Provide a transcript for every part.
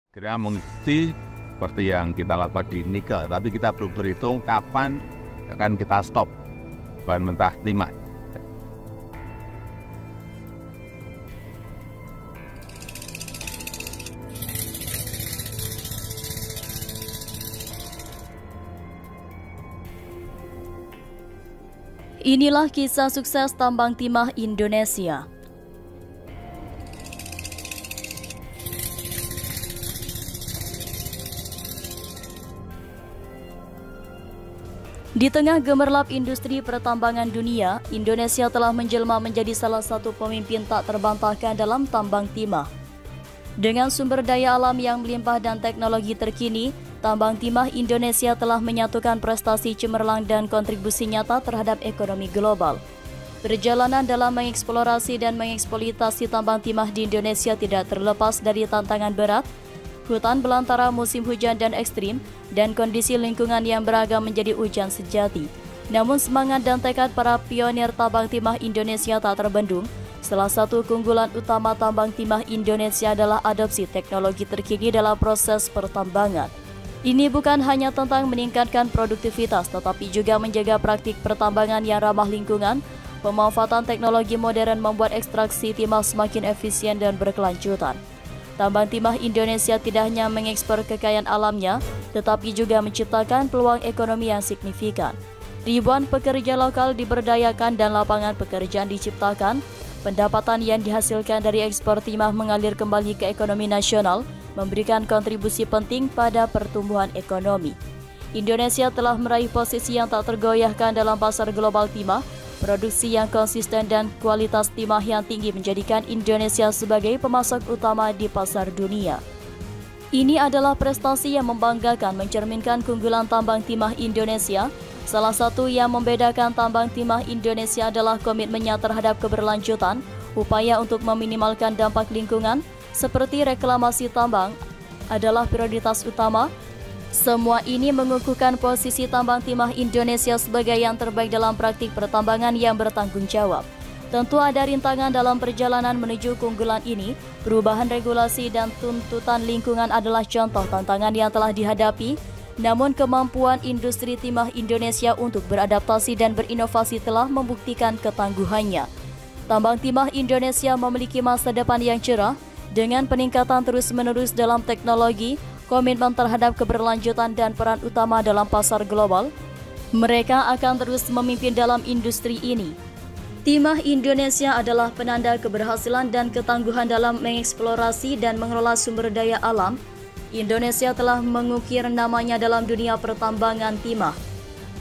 Kira mengikuti seperti yang kita lakukan di nikel, tapi kita belum berhitung kapan akan kita stop bahan mentah timah. Inilah kisah sukses tambang timah Indonesia. Di tengah gemerlap industri pertambangan dunia, Indonesia telah menjelma menjadi salah satu pemimpin tak terbantahkan dalam tambang timah. Dengan sumber daya alam yang melimpah dan teknologi terkini, tambang timah Indonesia telah menyatukan prestasi cemerlang dan kontribusi nyata terhadap ekonomi global. Perjalanan dalam mengeksplorasi dan mengeksploitasi tambang timah di Indonesia tidak terlepas dari tantangan berat. Hutan belantara musim hujan dan ekstrim, dan kondisi lingkungan yang beragam menjadi ujian sejati. Namun semangat dan tekad para pionir tambang timah Indonesia tak terbendung. Salah satu keunggulan utama tambang timah Indonesia adalah adopsi teknologi terkini dalam proses pertambangan. Ini bukan hanya tentang meningkatkan produktivitas, tetapi juga menjaga praktik pertambangan yang ramah lingkungan. Pemanfaatan teknologi modern membuat ekstraksi timah semakin efisien dan berkelanjutan. Tambang timah Indonesia tidak hanya mengekspor kekayaan alamnya, tetapi juga menciptakan peluang ekonomi yang signifikan. Ribuan pekerja lokal diberdayakan dan lapangan pekerjaan diciptakan. Pendapatan yang dihasilkan dari ekspor timah mengalir kembali ke ekonomi nasional, memberikan kontribusi penting pada pertumbuhan ekonomi. Indonesia telah meraih posisi yang tak tergoyahkan dalam pasar global timah. Produksi yang konsisten dan kualitas timah yang tinggi menjadikan Indonesia sebagai pemasok utama di pasar dunia. Ini adalah prestasi yang membanggakan, mencerminkan keunggulan tambang timah Indonesia. Salah satu yang membedakan tambang timah Indonesia adalah komitmennya terhadap keberlanjutan, upaya untuk meminimalkan dampak lingkungan, seperti reklamasi tambang, adalah prioritas utama. Semua ini mengukuhkan posisi tambang timah Indonesia sebagai yang terbaik dalam praktik pertambangan yang bertanggung jawab. Tentu ada rintangan dalam perjalanan menuju keunggulan ini. Perubahan regulasi dan tuntutan lingkungan adalah contoh tantangan yang telah dihadapi. Namun kemampuan industri timah Indonesia untuk beradaptasi dan berinovasi telah membuktikan ketangguhannya. Tambang timah Indonesia memiliki masa depan yang cerah dengan peningkatan terus-menerus dalam teknologi, komitmen terhadap keberlanjutan dan peran utama dalam pasar global. Mereka akan terus memimpin dalam industri ini. Timah Indonesia adalah penanda keberhasilan dan ketangguhan dalam mengeksplorasi dan mengelola sumber daya alam. Indonesia telah mengukir namanya dalam dunia pertambangan timah.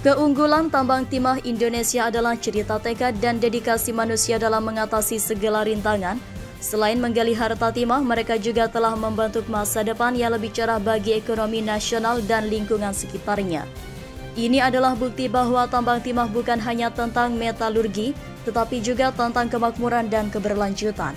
Keunggulan tambang timah Indonesia adalah cerita tekad dan dedikasi manusia dalam mengatasi segala rintangan. Selain menggali harta timah, mereka juga telah membentuk masa depan yang lebih cerah bagi ekonomi nasional dan lingkungan sekitarnya. Ini adalah bukti bahwa tambang timah bukan hanya tentang metalurgi, tetapi juga tentang kemakmuran dan keberlanjutan.